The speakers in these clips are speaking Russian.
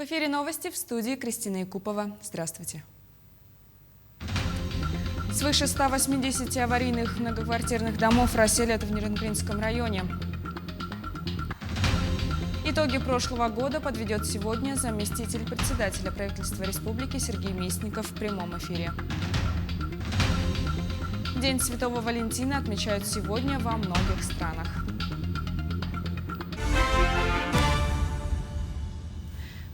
В эфире новости, в студии Кристина Якупова. Здравствуйте. Свыше 180 аварийных многоквартирных домов расселят в Нерюнгринском районе. Итоги прошлого года подведет сегодня заместитель председателя правительства республики Сергей Местников в прямом эфире. День Святого Валентина отмечают сегодня во многих странах.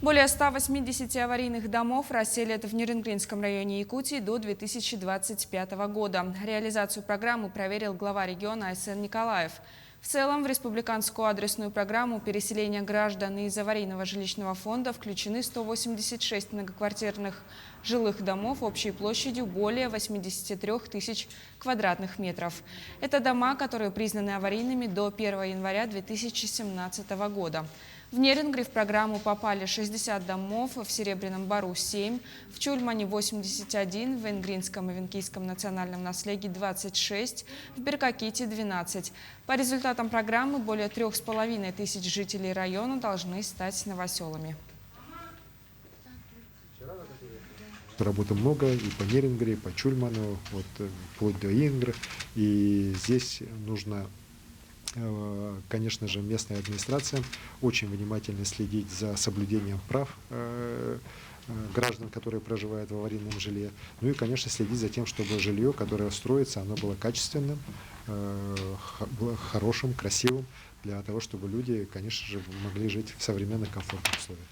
Более 180 аварийных домов расселят в Нерюнгринском районе Якутии до 2025 года. Реализацию программы проверил глава региона Айсен Николаев. В целом в республиканскую адресную программу переселения граждан из аварийного жилищного фонда включены 186 многоквартирных жилых домов общей площадью более 83 тысяч квадратных метров. Это дома, которые признаны аварийными до 1 января 2017 года. В Нерюнгри в программу попали 60 домов, в Серебряном Бару – 7, в Чульмане – 81, в Энгринском и Венкийском национальном наследии – 26, в Беркаките – 12. По результатам программы более 3,5 тысяч жителей района должны стать новоселами. Работы много и по Нерюнгри, и по Чульману, вплоть до Ингры. И здесь нужно, конечно же, местная администрация очень внимательно следить за соблюдением прав граждан, которые проживают в аварийном жилье. Ну и, конечно, следить за тем, чтобы жилье, которое строится, оно было качественным, было хорошим, красивым, для того, чтобы люди, конечно же, могли жить в современных комфортных условиях.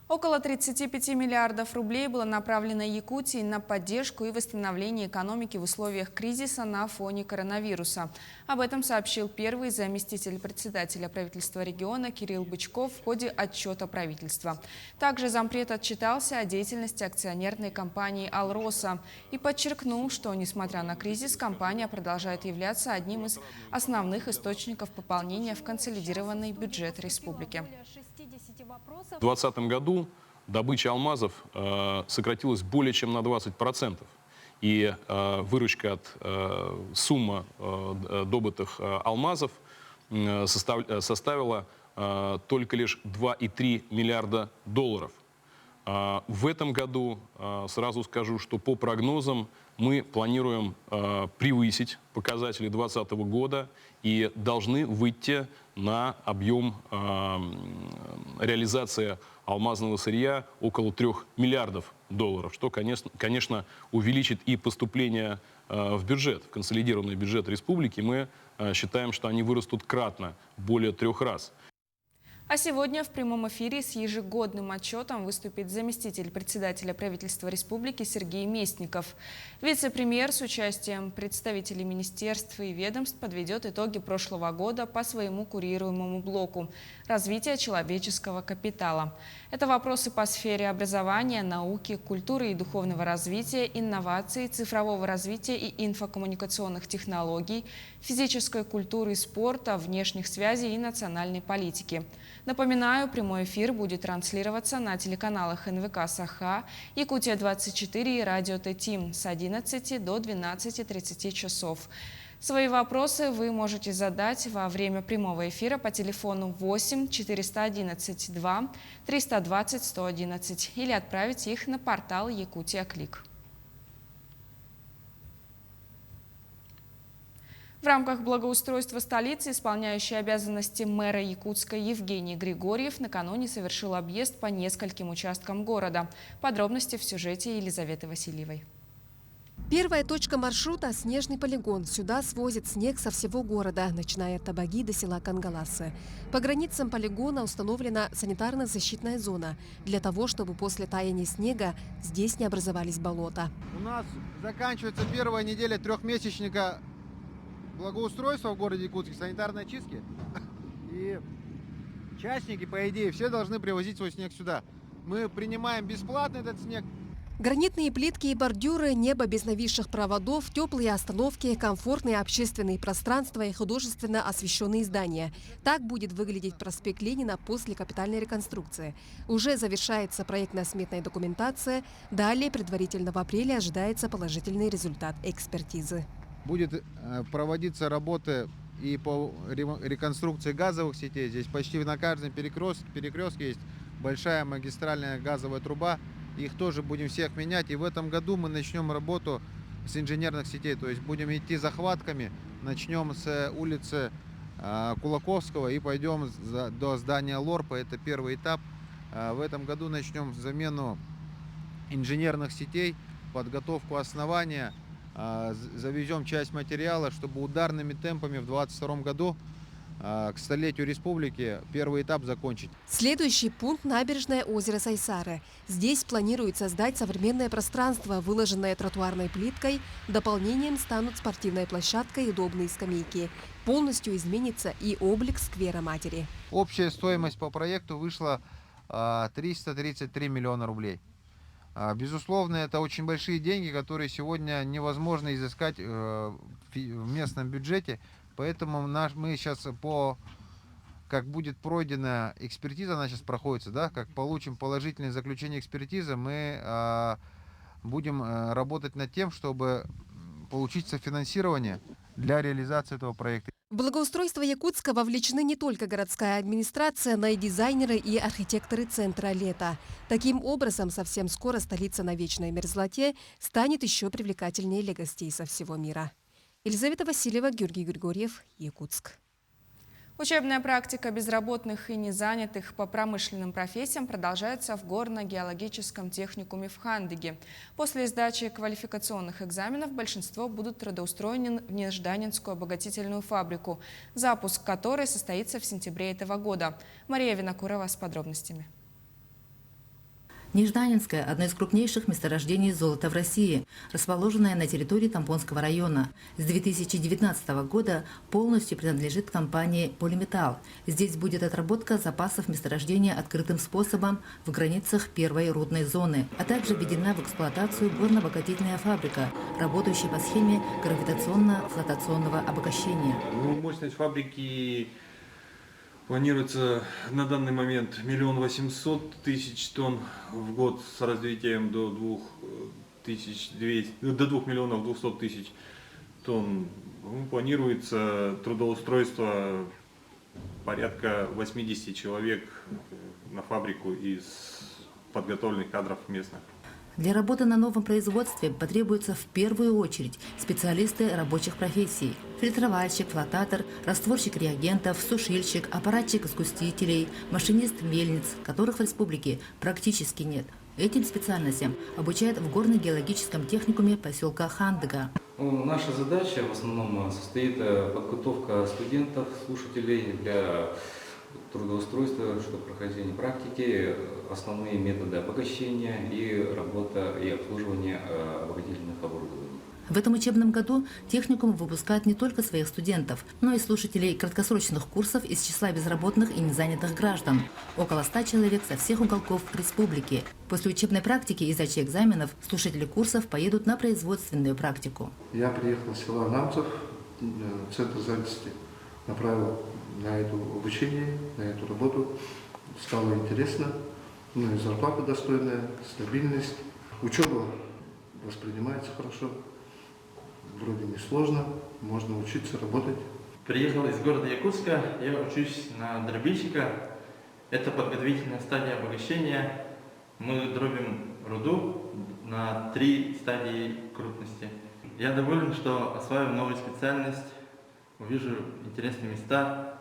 Около 35 миллиардов рублей было направлено Якутии на поддержку и восстановление экономики в условиях кризиса на фоне коронавируса. Об этом сообщил первый заместитель председателя правительства региона Кирилл Бычков в ходе отчета правительства. Также зампред отчитался о деятельности акционерной компании «Алроса» и подчеркнул, что, несмотря на кризис, компания продолжает являться одним из основных источников пополнения в консолидированный бюджет республики. В 2020 году добыча алмазов сократилась более чем на 20%. И выручка от суммы добытых алмазов составила только лишь 2,3 миллиарда долларов. В этом году, сразу скажу, что по прогнозам мы планируем превысить показатели 2020 года и должны выйти на объем реализации алмазного сырья около 3 миллиардов долларов, что, конечно, увеличит и поступления в бюджет, в консолидированный бюджет республики. Мы считаем, что они вырастут кратно, более 3 раз. А сегодня в прямом эфире с ежегодным отчетом выступит заместитель председателя правительства республики Сергей Местников. Вице-премьер с участием представителей министерств и ведомств подведет итоги прошлого года по своему курируемому блоку – развитие человеческого капитала. Это вопросы по сфере образования, науки, культуры и духовного развития, инноваций, цифрового развития и инфокоммуникационных технологий, физической культуры и спорта, внешних связей и национальной политики. Напоминаю, прямой эфир будет транслироваться на телеканалах НВК «Саха», Якутия-24 и радио ТТИМ с 11 до 12:30 часов. Свои вопросы вы можете задать во время прямого эфира по телефону 8 411 2 320 111 или отправить их на портал Якутия Клик. В рамках благоустройства столицы исполняющий обязанности мэра Якутска Евгений Григорьев накануне совершил объезд по нескольким участкам города. Подробности в сюжете Елизаветы Васильевой. Первая точка маршрута – снежный полигон. Сюда свозят снег со всего города, начиная от Табаги до села Кангаласы. По границам полигона установлена санитарно-защитная зона, для того, чтобы после таяния снега здесь не образовались болота. У нас заканчивается первая неделя трехмесячника благоустройства в городе Якутске, санитарной очистки. И частники, по идее, все должны привозить свой снег сюда. Мы принимаем бесплатно этот снег. Гранитные плитки и бордюры, небо без нависших проводов, теплые остановки, комфортные общественные пространства и художественно освещенные здания. Так будет выглядеть проспект Ленина после капитальной реконструкции. Уже завершается проектно-сметная документация. Далее, предварительно в апреле, ожидается положительный результат экспертизы. Будет проводиться работы и по реконструкции газовых сетей. Здесь почти на каждом перекрестке есть большая магистральная газовая труба. Их тоже будем всех менять. И в этом году мы начнем работу с инженерных сетей. То есть будем идти захватками. Начнем с улицы Кулаковского и пойдем до здания Лорпа. Это первый этап. В этом году начнем замену инженерных сетей, подготовку основания. Завезем часть материала, чтобы ударными темпами в 2022 году к столетию республики первый этап закончить. Следующий пункт – набережное озеро Сайсары. Здесь планируют создать современное пространство, выложенное тротуарной плиткой. Дополнением станут спортивная площадка и удобные скамейки. Полностью изменится и облик сквера Матери. Общая стоимость по проекту вышла 333 миллиона рублей. Безусловно, это очень большие деньги, которые сегодня невозможно изыскать в местном бюджете. Поэтому мы сейчас как будет пройдена экспертиза, она сейчас проходится, да, как получим положительное заключение экспертизы, мы будем работать над тем, чтобы получить софинансирование для реализации этого проекта. В благоустройство Якутска вовлечены не только городская администрация, но и дизайнеры и архитекторы центра «Лето». Таким образом, совсем скоро столица на вечной мерзлоте станет еще привлекательнее для гостей со всего мира. Елизавета Васильева, Георгий Григорьев, Якутск. Учебная практика безработных и незанятых по промышленным профессиям продолжается в горно-геологическом техникуме в Хандыге. После сдачи квалификационных экзаменов большинство будут трудоустроены в Нежданинскую обогатительную фабрику, запуск которой состоится в сентябре этого года. Мария Винокурова с подробностями. Нежданинское – одно из крупнейших месторождений золота в России, расположенное на территории Тамбонского района. С 2019 года полностью принадлежит компании «Полиметалл». Здесь будет отработка запасов месторождения открытым способом в границах первой рудной зоны, а также введена в эксплуатацию горно-обогатительная фабрика, работающая по схеме гравитационно-флотационного обогащения. Мощность фабрики планируется на данный момент 1 800 000 тонн в год с развитием до 2 200 000 тонн. Планируется трудоустройство порядка 80 человек на фабрику из подготовленных кадров местных. Для работы на новом производстве потребуются в первую очередь специалисты рабочих профессий. Фильтровальщик, флотатор, растворщик реагентов, сушильщик, аппаратчик сгустителей, машинист мельниц, которых в республике практически нет. Этим специальностям обучают в горно-геологическом техникуме поселка Хандыга. Наша задача в основном состоит подготовка студентов, слушателей для трудоустройства, что прохождение практики, основные методы обогащения и работа и обслуживание обогатительных оборудований. В этом учебном году техникум выпускает не только своих студентов, но и слушателей краткосрочных курсов из числа безработных и незанятых граждан. Около 100 человек со всех уголков республики. После учебной практики и сдачи экзаменов слушатели курсов поедут на производственную практику. Я приехал с села Намцев, в центр занятости, направил на это обучение, на эту работу. Стало интересно, и зарплата достойная, стабильность. Учеба воспринимается хорошо, вроде не сложно, можно учиться, работать. Приехал из города Якутска, я учусь на дробильщика. Это подготовительная стадия обогащения. Мы дробим руду на 3 стадии крупности. Я доволен, что осваиваю новую специальность, увижу интересные места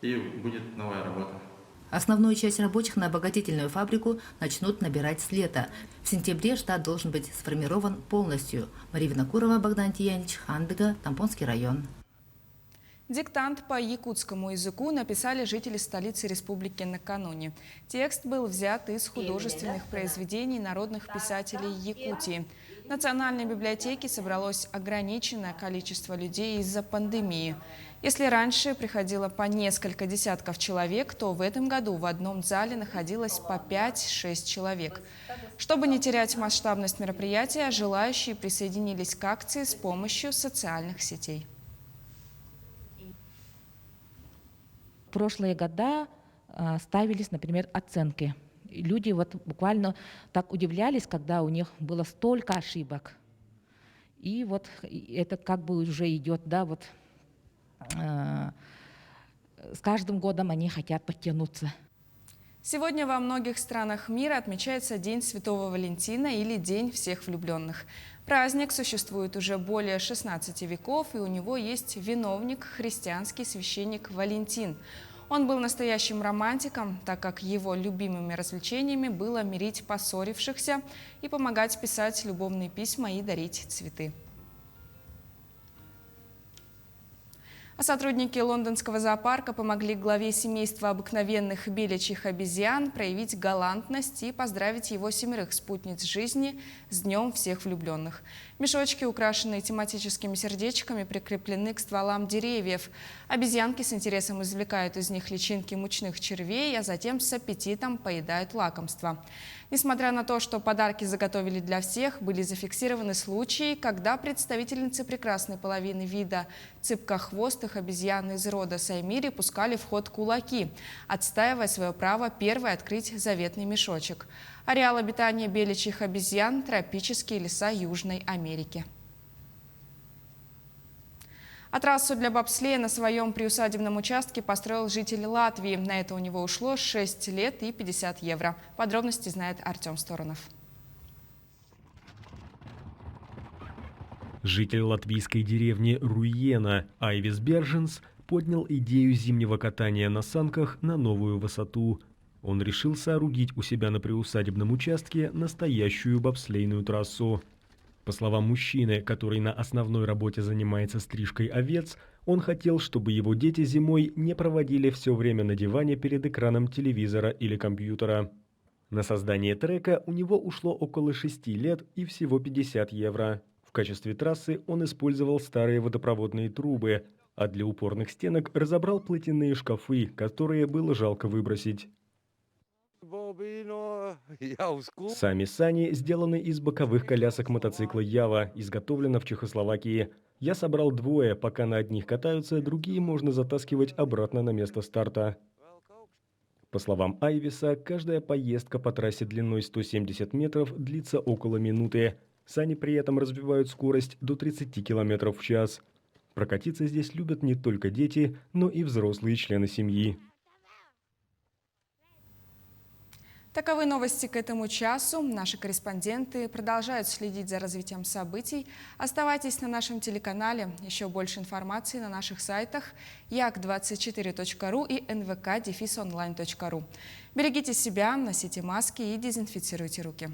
и будет новая работа. Основную часть рабочих на обогатительную фабрику начнут набирать с лета. В сентябре штат должен быть сформирован полностью. Мария Винокурова, Богдан Тиянич, Хандыга, Тамбонский район. Диктант по якутскому языку написали жители столицы республики накануне. Текст был взят из художественных произведений народных писателей Якутии. В Национальной библиотеке собралось ограниченное количество людей из-за пандемии. Если раньше приходило по несколько десятков человек, то в этом году в одном зале находилось по 5-6 человек. Чтобы не терять масштабность мероприятия, желающие присоединились к акции с помощью социальных сетей. В прошлые года ставились, например, оценки. Люди вот буквально так удивлялись, когда у них было столько ошибок. И вот это как бы уже идет, да, вот с каждым годом они хотят подтянуться. Сегодня во многих странах мира отмечается День Святого Валентина или День всех влюбленных. Праздник существует уже более 16 веков, и у него есть виновник, христианский священник Валентин. Он был настоящим романтиком, так как его любимыми развлечениями было мирить поссорившихся и помогать писать любовные письма и дарить цветы. А сотрудники лондонского зоопарка помогли главе семейства обыкновенных беличьих обезьян проявить галантность и поздравить его 7 спутниц жизни с Днем всех влюбленных. Мешочки, украшенные тематическими сердечками, прикреплены к стволам деревьев. Обезьянки с интересом извлекают из них личинки мучных червей, а затем с аппетитом поедают лакомство. Несмотря на то, что подарки заготовили для всех, были зафиксированы случаи, когда представительницы прекрасной половины вида цыпкохвостых обезьян из рода Саймири пускали в ход кулаки, отстаивая свое право первой открыть заветный мешочек. Ареал обитания беличьих обезьян – тропические леса Южной Америки. А трассу для бобслея на своем приусадебном участке построил житель Латвии. На это у него ушло 6 лет и 50 евро. Подробности знает Артем Сторонов. Житель латвийской деревни Руена Айвис Берженс поднял идею зимнего катания на санках на новую высоту. Он решил соорудить у себя на приусадебном участке настоящую бобслейную трассу. По словам мужчины, который на основной работе занимается стрижкой овец, он хотел, чтобы его дети зимой не проводили все время на диване перед экраном телевизора или компьютера. На создание трека у него ушло около 6 лет и всего 50 евро. В качестве трассы он использовал старые водопроводные трубы, а для упорных стенок разобрал платяные шкафы, которые было жалко выбросить. Сами сани сделаны из боковых колясок мотоцикла Ява, изготовлено в Чехословакии. Я собрал 2, пока на одних катаются, другие можно затаскивать обратно на место старта. По словам Айвиса, каждая поездка по трассе длиной 170 метров длится около минуты. Сани при этом развивают скорость до 30 км в час. Прокатиться здесь любят не только дети, но и взрослые члены семьи. Таковы новости к этому часу. Наши корреспонденты продолжают следить за развитием событий. Оставайтесь на нашем телеканале. Еще больше информации на наших сайтах yak24.ru и nvk-online.ru. Берегите себя, носите маски и дезинфицируйте руки.